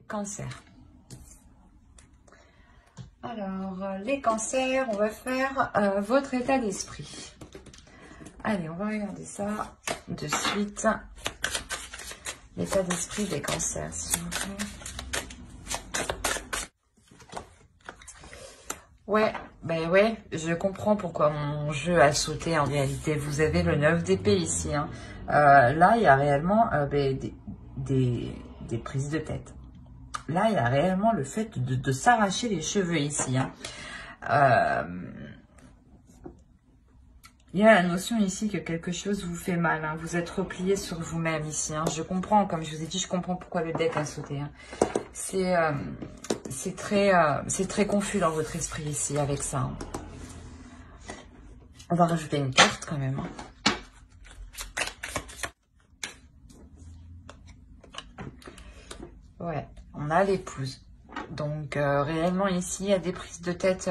cancers. Alors, les cancers, on va faire votre état d'esprit. Allez, on va regarder ça de suite. L'état d'esprit des cancers, s'il vous plaît. Ouais, ben ouais, je comprends pourquoi mon jeu a sauté en réalité. Vous avez le 9 d'épée ici. Hein. Là, il y a réellement des prises de tête. Là, il y a réellement le fait de s'arracher les cheveux ici. Hein. Il y a la notion ici que quelque chose vous fait mal. Hein. Vous êtes replié sur vous-même ici. Hein. Je comprends, comme je vous ai dit, je comprends pourquoi le deck a sauté. Hein. C'est très confus dans votre esprit ici avec ça. Hein. On va rajouter une carte quand même. Hein. Ouais, on a l'épouse. Donc, réellement, ici, il y a des prises de tête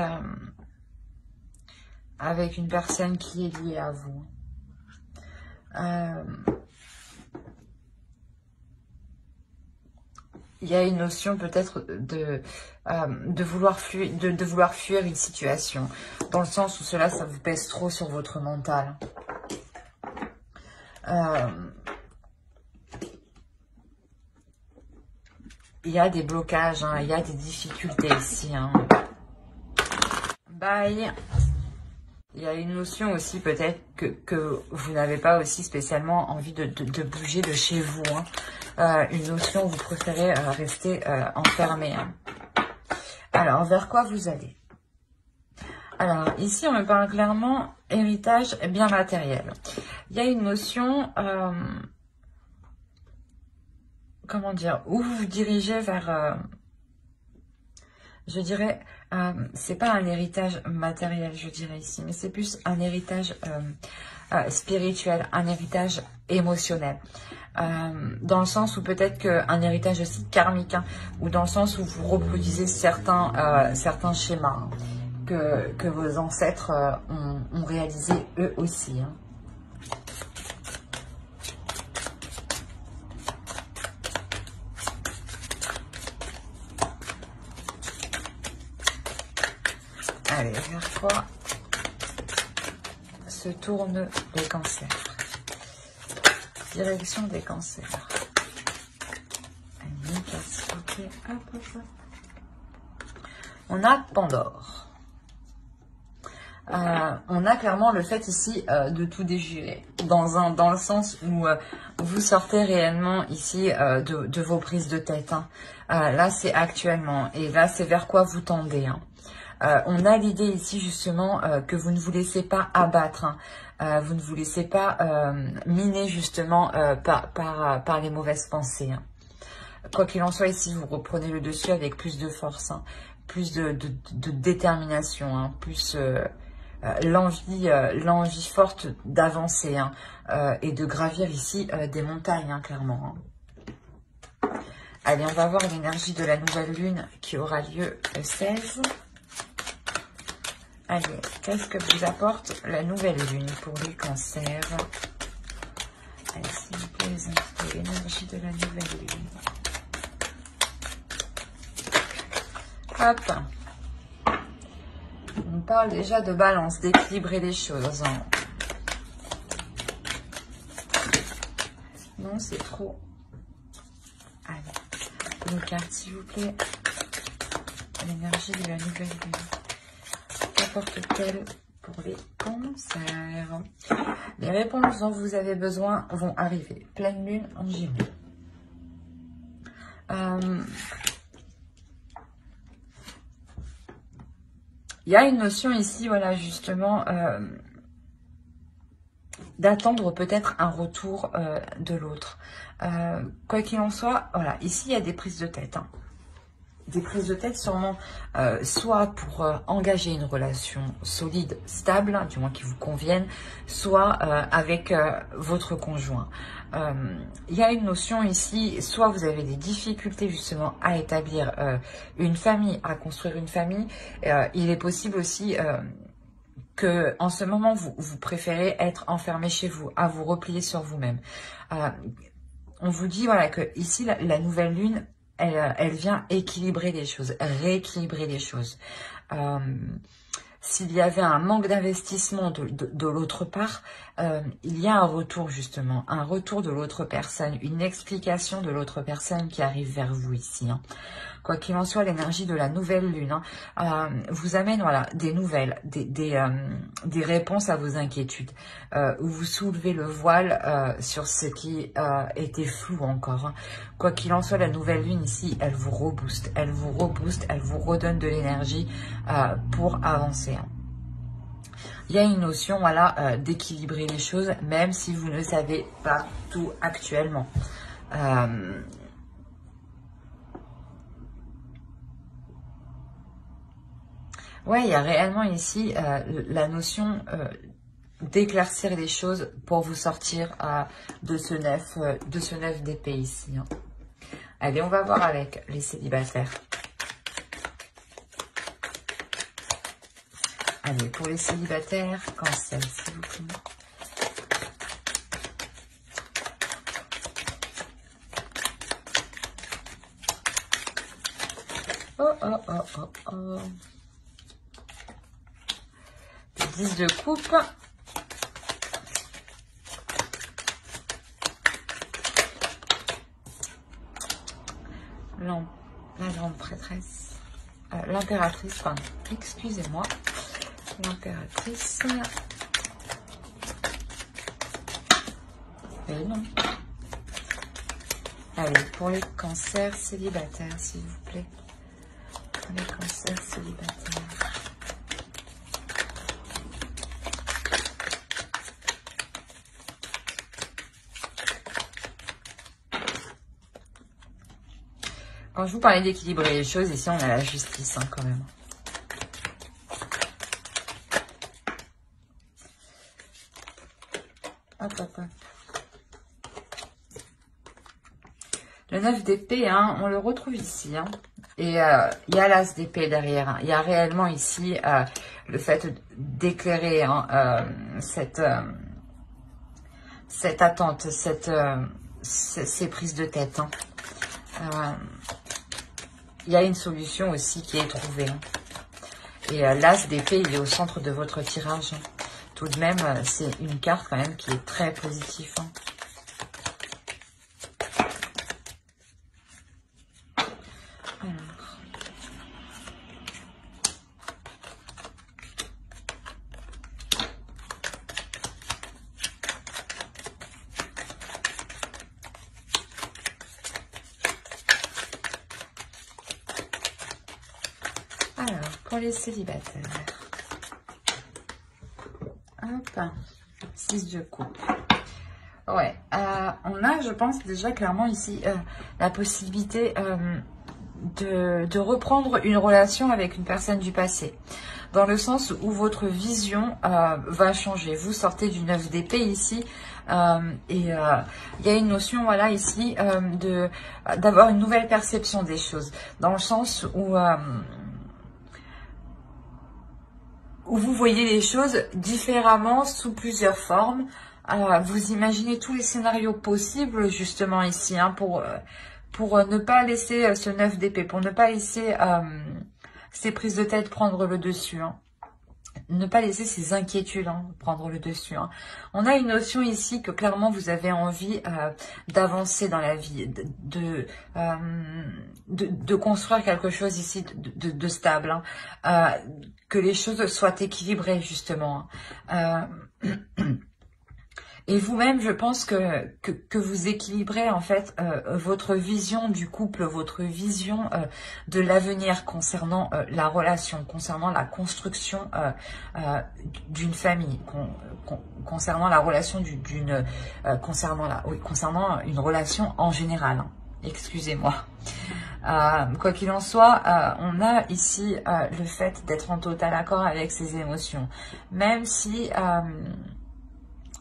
avec une personne qui est liée à vous. Il y a une notion peut-être de vouloir fuir une situation. Dans le sens où cela, ça vous pèse trop sur votre mental. Il y a des blocages, hein, il y a des difficultés ici. Hein. Bye. Il y a une notion aussi peut-être que vous n'avez pas aussi spécialement envie de bouger de chez vous. Hein. Une notion où vous préférez rester enfermé. Hein. Alors, vers quoi vous allez? Alors, ici, on me parle clairement héritage bien matériel. Il y a une notion... comment dire, où vous vous dirigez vers, je dirais, c'est pas un héritage matériel, je dirais ici, mais c'est plus un héritage spirituel, un héritage émotionnel. Dans le sens où peut-être qu'un héritage aussi karmique, hein, ou dans le sens où vous reproduisez certains schémas hein, que vos ancêtres ont réalisé eux aussi. Hein. Allez, vers quoi se tournent les cancers? Direction des cancers. Allez, s'il vous plaît. Hop, hop, hop. On a Pandore. On a clairement le fait ici de tout déjurer. Dans le sens où vous sortez réellement ici de vos prises de tête. Hein. Là, c'est actuellement. Et là, c'est vers quoi vous tendez. Hein. On a l'idée ici justement que vous ne vous laissez pas abattre, hein. Vous ne vous laissez pas miner justement par les mauvaises pensées. Hein. Quoi qu'il en soit, ici vous reprenez le dessus avec plus de force, hein, plus de détermination, hein, plus l'envie forte d'avancer hein, et de gravir ici des montagnes, hein, clairement. Hein. Allez, on va voir l'énergie de la nouvelle lune qui aura lieu le 16. Allez, qu'est-ce que vous apporte la nouvelle lune pour les cancers? Allez, s'il vous plaît, les invités, l'énergie de la nouvelle lune. Hop. On parle déjà de balance, d'équilibrer les choses. Hein. Non, c'est trop. Allez, une carte, s'il vous plaît. L'énergie de la nouvelle lune. Qu'apporte-t-elle pour les cancers? Les réponses dont vous avez besoin vont arriver. Pleine lune en Gémeaux. Il y a une notion ici, voilà, justement, d'attendre peut-être un retour de l'autre. Quoi qu'il en soit, voilà, ici, il y a des prises de tête. Hein. Des prises de tête sûrement, soit pour engager une relation solide, stable, hein, du moins qui vous convienne, soit avec votre conjoint. Il y a une notion ici, soit vous avez des difficultés justement à établir une famille, à construire une famille. Il est possible aussi que en ce moment, vous préférez être enfermé chez vous, à vous replier sur vous-même. On vous dit voilà que ici, la nouvelle lune, elle vient équilibrer les choses, rééquilibrer les choses. S'il y avait un manque d'investissement de l'autre part, il y a un retour justement, un retour de l'autre personne, une explication de l'autre personne qui arrive vers vous ici. Hein. Quoi qu'il en soit, l'énergie de la nouvelle lune vous amène voilà, des nouvelles, des réponses à vos inquiétudes. Où vous soulevez le voile sur ce qui était flou encore. Hein. Quoi qu'il en soit, la nouvelle lune ici, elle vous rebooste, elle vous redonne de l'énergie pour avancer. Hein. Il y a une notion voilà, d'équilibrer les choses, même si vous ne savez pas tout actuellement. Ouais, il y a réellement ici la notion d'éclaircir les choses pour vous sortir de ce neuf d'épée ici. Hein. Allez, on va voir avec les célibataires. Allez, pour les célibataires, Cancer, s'il vous plaît. Oh, oh, oh, oh, oh. 10 de coupe. La grande prêtresse. L'impératrice, pardon. Excusez-moi. L'impératrice. Et non. Allez, pour les cancers célibataires, s'il vous plaît. Pour les cancers célibataires. Quand je vous parlais d'équilibrer les choses, ici on a la justice hein, quand même. Hop, hop, hop. Le 9 d'épée, hein, on le retrouve ici. Hein. Et il y a l'as d'épée derrière. Hein. Il y a réellement ici le fait d'éclairer hein, cette attente, ces prises de tête. Hein. Il y a une solution aussi qui est trouvée. Hein. Et l'as d'épée, il est au centre de votre tirage. Hein. Tout de même, c'est une carte quand même qui est très positive. Hein. Alors, pour les célibataires. Hop, 6 de coupe. Ouais, on a, je pense, déjà clairement ici la possibilité de reprendre une relation avec une personne du passé. Dans le sens où votre vision va changer. Vous sortez du 9 d'épée ici. Et il y a une notion, voilà, ici, d'avoir une nouvelle perception des choses. Dans le sens où vous voyez les choses différemment sous plusieurs formes. Vous imaginez tous les scénarios possibles justement ici hein, pour ne pas laisser ce 9 d'épée, pour ne pas laisser ces prises de tête prendre le dessus. Hein. Ne pas laisser ces inquiétudes hein, prendre le dessus. Hein. On a une notion ici que clairement vous avez envie d'avancer dans la vie, de construire quelque chose ici de stable, hein. Que les choses soient équilibrées justement. Hein. Et vous-même, je pense que vous équilibrez en fait votre vision du couple, votre vision de l'avenir concernant la relation, concernant la construction d'une famille, concernant la relation concernant une relation en général. Hein. Excusez-moi. Quoi qu'il en soit, on a ici le fait d'être en total accord avec ses émotions, même si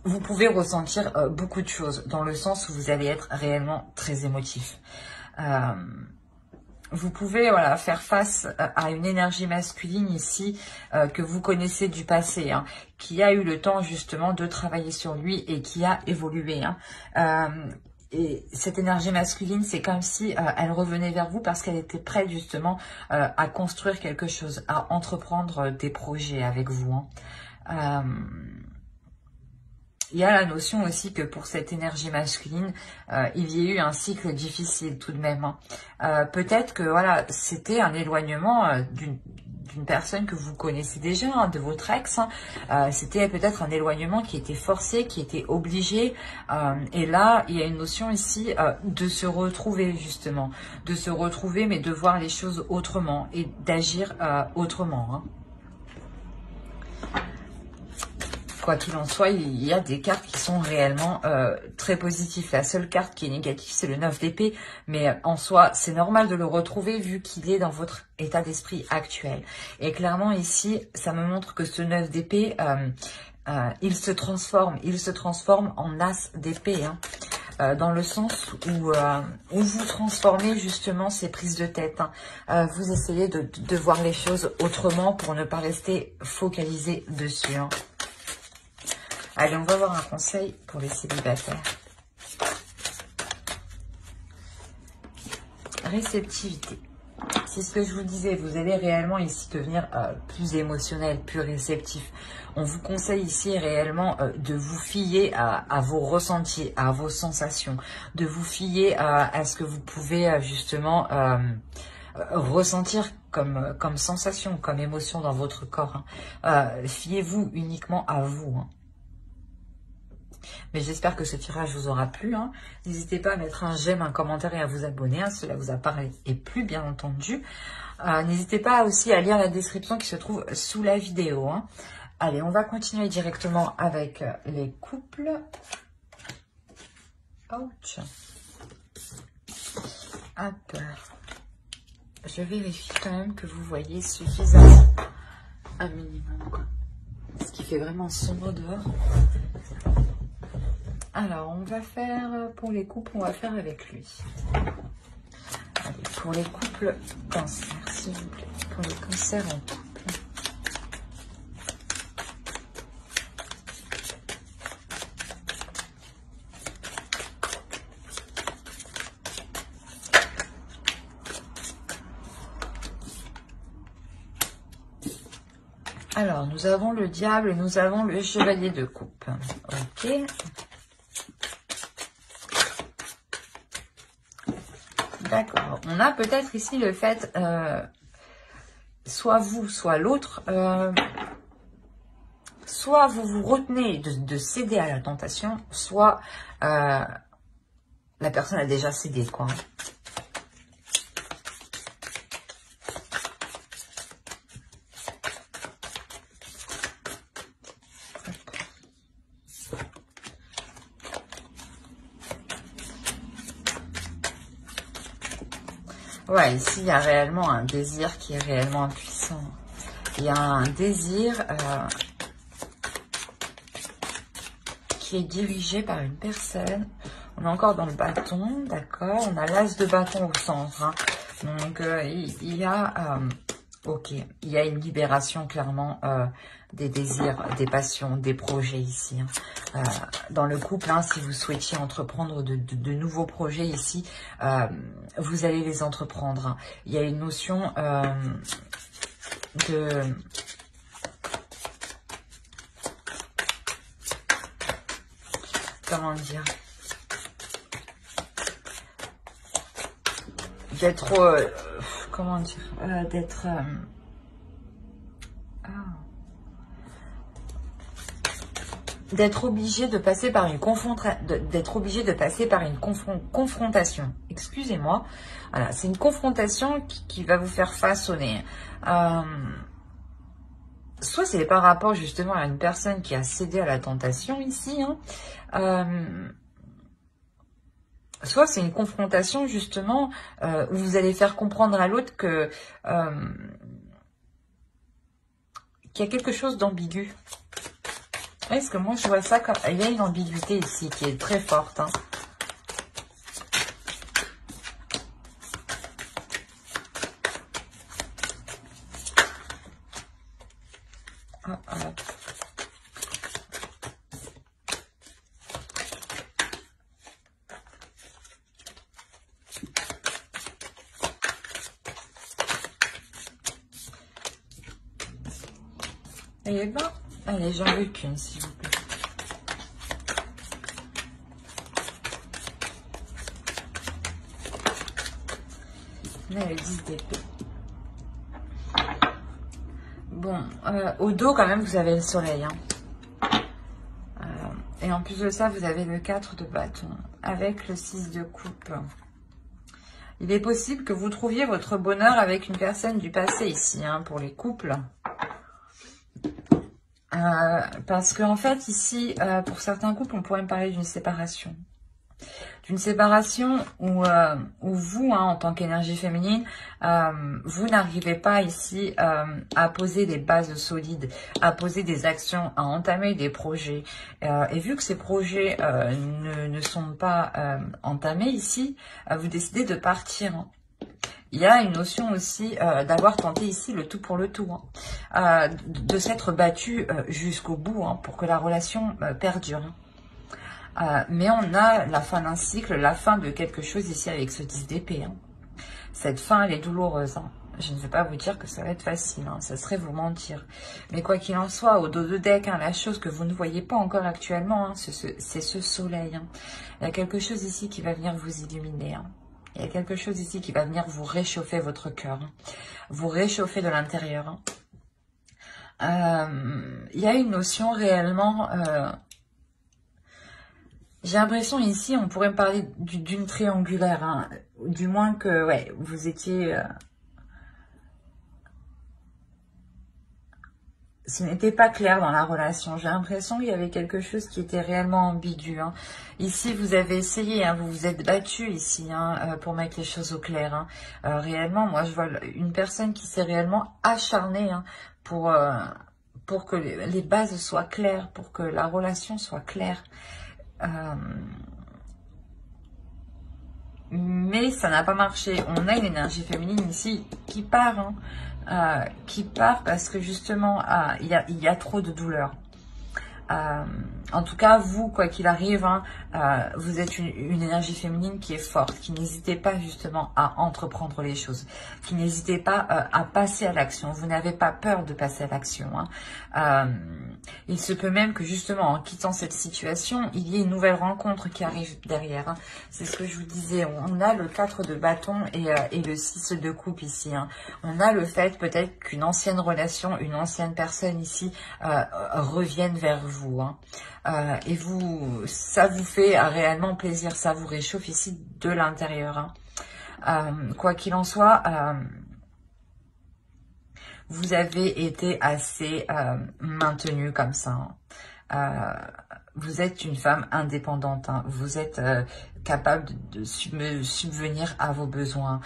vous pouvez ressentir beaucoup de choses, dans le sens où vous allez être réellement très émotif. Vous pouvez voilà, faire face à une énergie masculine ici que vous connaissez du passé, hein, qui a eu le temps justement de travailler sur lui et qui a évolué. Hein. et cette énergie masculine, c'est comme si elle revenait vers vous parce qu'elle était prête justement à construire quelque chose, à entreprendre des projets avec vous. Il y a la notion aussi que pour cette énergie masculine, il y a eu un cycle difficile tout de même. Peut-être que voilà, c'était un éloignement d'une personne que vous connaissez déjà, hein, de votre ex. C'était peut-être un éloignement qui était forcé, qui était obligé. Et là, il y a une notion ici de se retrouver justement. De se retrouver, mais de voir les choses autrement et d'agir autrement. Quoi qu'il en soit, il y a des cartes qui sont réellement très positives. La seule carte qui est négative, c'est le 9 d'épée. Mais en soi, c'est normal de le retrouver vu qu'il est dans votre état d'esprit actuel. Et clairement, ici, ça me montre que ce 9 d'épée, il se transforme en as d'épée. Dans le sens où vous transformez justement ces prises de tête. Vous essayez de voir les choses autrement pour ne pas rester focalisé dessus. Allez, on va voir un conseil pour les célibataires. Réceptivité. C'est ce que je vous disais, vous allez réellement ici devenir plus émotionnel, plus réceptif. On vous conseille ici réellement de vous fier à vos ressentis, à vos sensations, de vous fier à ce que vous pouvez justement ressentir comme sensation, comme émotion dans votre corps. Fiez-vous uniquement à vous. Mais j'espère que ce tirage vous aura plu. N'hésitez pas à mettre un j'aime, un commentaire et à vous abonner. Cela vous a parlé et plu, bien entendu. N'hésitez pas aussi à lire la description qui se trouve sous la vidéo. Allez, on va continuer directement avec les couples. Ouch. Hop. Je vérifie quand même que vous voyez suffisamment un minimum. Ce qui fait vraiment sombre dehors. Alors, on va faire, pour les couples, on va faire avec lui. Allez, pour les couples cancer, s'il vous plaît. Pour les cancers en couple. Alors, nous avons le diable et nous avons le chevalier de coupe. Ok. D'accord. On a peut-être ici le fait, soit vous, soit l'autre, soit vous vous retenez de céder à la tentation, soit la personne a déjà cédé, quoi. Ouais, ici, il y a réellement un désir qui est réellement puissant. Il y a un désir qui est dirigé par une personne. On est encore dans le bâton, d'accord. On a l'as de bâton au centre. Donc, il y a... ok, il y a une libération, clairement, des désirs, des passions, des projets ici. Dans le couple, si vous souhaitiez entreprendre de nouveaux projets ici, vous allez les entreprendre. Il y a une notion de... Comment dire? D'être... comment dire? D'être... d'être obligé de passer par une confrontation. Excusez-moi. Voilà, c'est une confrontation qui va vous faire façonner. Soit c'est par rapport justement à une personne qui a cédé à la tentation ici. Soit c'est une confrontation justement où vous allez faire comprendre à l'autre que qu'il y a quelque chose d'ambigu. Est-ce que moi je vois ça comme... Il y a une ambiguïté ici qui est très forte. Eh ben, allez, j'en veux qu'une, s'il vous plaît. On a le 10 d'épée. Bon, au dos, quand même, vous avez le soleil. Hein. Et en plus de ça, vous avez le 4 de bâton avec le 6 de coupe. Il est possible que vous trouviez votre bonheur avec une personne du passé ici, hein, pour les couples. Parce qu'en fait, ici, pour certains couples, on pourrait me parler d'une séparation. D'une séparation où vous, hein, en tant qu'énergie féminine, vous n'arrivez pas ici à poser des bases solides, à poser des actions, à entamer des projets. Et vu que ces projets ne sont pas entamés ici, vous décidez de partir. Hein. Il y a une notion aussi d'avoir tenté ici le tout pour le tout, hein, de s'être battu jusqu'au bout, hein, pour que la relation perdure. Hein. Mais on a la fin d'un cycle, la fin de quelque chose ici avec ce 10 d'épée. Hein. Cette fin, elle est douloureuse. Hein. Je ne vais pas vous dire que ça va être facile, hein. Ça serait vous mentir. Mais quoi qu'il en soit, au dos de deck, hein, la chose que vous ne voyez pas encore actuellement, hein, c'est ce soleil. Hein. Il y a quelque chose ici qui va venir vous illuminer. Hein. Il y a quelque chose ici qui va venir vous réchauffer votre cœur, hein. Vous réchauffer de l'intérieur. Hein. Il y a une notion réellement... j'ai l'impression ici, on pourrait me parler d'une triangulaire, hein, du moins que ouais, vous étiez... ce n'était pas clair dans la relation. J'ai l'impression qu'il y avait quelque chose qui était réellement ambigu. Hein. Ici, vous avez essayé, hein, vous vous êtes battu ici, hein, pour mettre les choses au clair. Hein. Réellement, moi, je vois une personne qui s'est réellement acharnée, hein, pour que les bases soient claires, pour que la relation soit claire. Mais ça n'a pas marché. On a une énergie féminine ici qui part, hein. Qui part parce que justement, il y a trop de douleur. En tout cas, vous, quoi qu'il arrive, hein, vous êtes une énergie féminine qui est forte, qui n'hésitez pas justement à entreprendre les choses, qui n'hésitez pas à passer à l'action. Vous n'avez pas peur de passer à l'action. Hein. Il se peut même que justement, en quittant cette situation, il y ait une nouvelle rencontre qui arrive derrière. Hein. C'est ce que je vous disais. On a le 4 de bâton et le 6 de coupe ici. Hein. On a le fait peut-être qu'une ancienne relation, une ancienne personne ici revienne vers vous. Hein. Et vous, ça vous fait réellement plaisir, ça vous réchauffe ici de l'intérieur. Hein. Quoi qu'il en soit, vous avez été assez maintenu comme ça. Hein. Vous êtes une femme indépendante. Hein. Vous êtes capable de subvenir à vos besoins.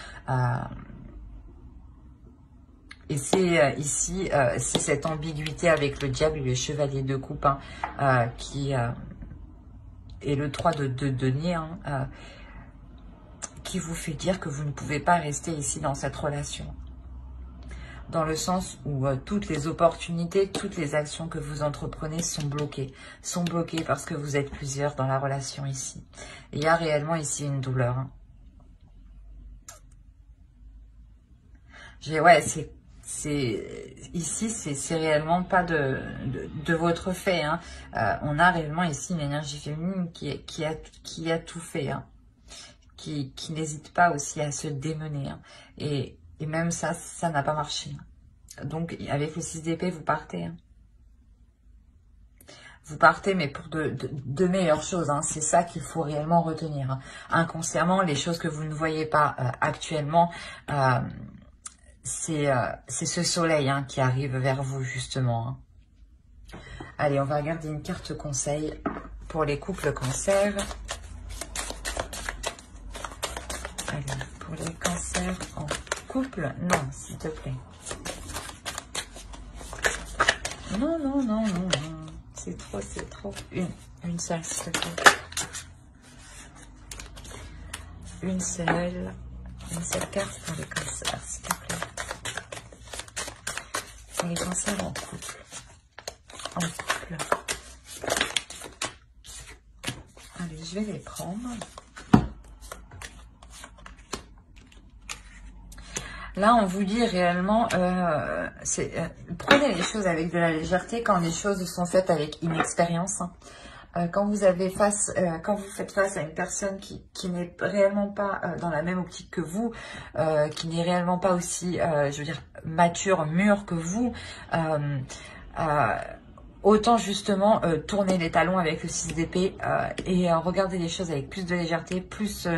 Et c'est ici, c'est cette ambiguïté avec le diable et le chevalier de coupe, hein, qui et le 3 de denier, hein, qui vous fait dire que vous ne pouvez pas rester ici dans cette relation. Dans le sens où toutes les opportunités, toutes les actions que vous entreprenez sont bloquées. Sont bloquées parce que vous êtes plusieurs dans la relation ici. Et il y a réellement ici une douleur. Hein. Ouais, ici, c'est réellement pas de votre fait. Hein. On a réellement ici une énergie féminine qui a tout fait. Hein. Qui n'hésite pas aussi à se démener. Hein. Et même ça n'a pas marché. Donc, avec le 6 d'épée, vous partez. Hein. Vous partez, mais pour de meilleures choses. Hein. C'est ça qu'il faut réellement retenir. Hein. Inconsciemment, les choses que vous ne voyez pas actuellement, c'est ce soleil, hein, qui arrive vers vous, justement. Hein. Allez, on va regarder une carte conseil pour les couples cancer. Allez, pour les cancers en couple, non, s'il te plaît. Non, non, non, non, non. C'est trop, c'est trop. Une seule, s'il te plaît. Une seule carte pour les cancers, s'il te plaît. Pour les cancers en couple. En couple. Allez, je vais les prendre. Là, on vous dit réellement, prenez les choses avec de la légèreté quand les choses sont faites avec inexpérience. Hein. Quand vous faites face à une personne qui n'est réellement pas dans la même optique que vous, qui n'est réellement pas aussi, je veux dire, mature, mûre que vous, autant justement tourner les talons avec le 6 d'épée et regarder les choses avec plus de légèreté, plus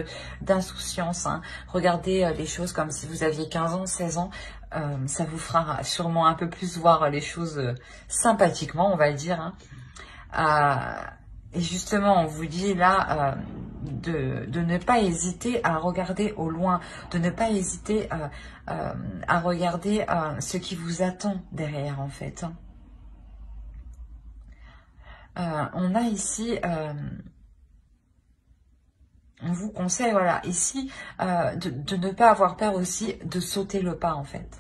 d'insouciance. Hein. Regardez les choses comme si vous aviez 15 ans, 16 ans. Ça vous fera sûrement un peu plus voir les choses sympathiquement, on va le dire. Hein. Et justement, on vous dit là de ne pas hésiter à regarder au loin, de ne pas hésiter à regarder ce qui vous attend derrière en fait. On a ici, on vous conseille, voilà, ici, de ne pas avoir peur aussi de sauter le pas en fait.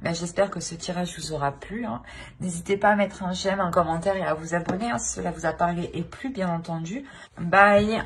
Ben, j'espère que ce tirage vous aura plu. Hein. N'hésitez pas à mettre un j'aime, un commentaire et à vous abonner hein, si cela vous a parlé et plu, bien entendu. Bye!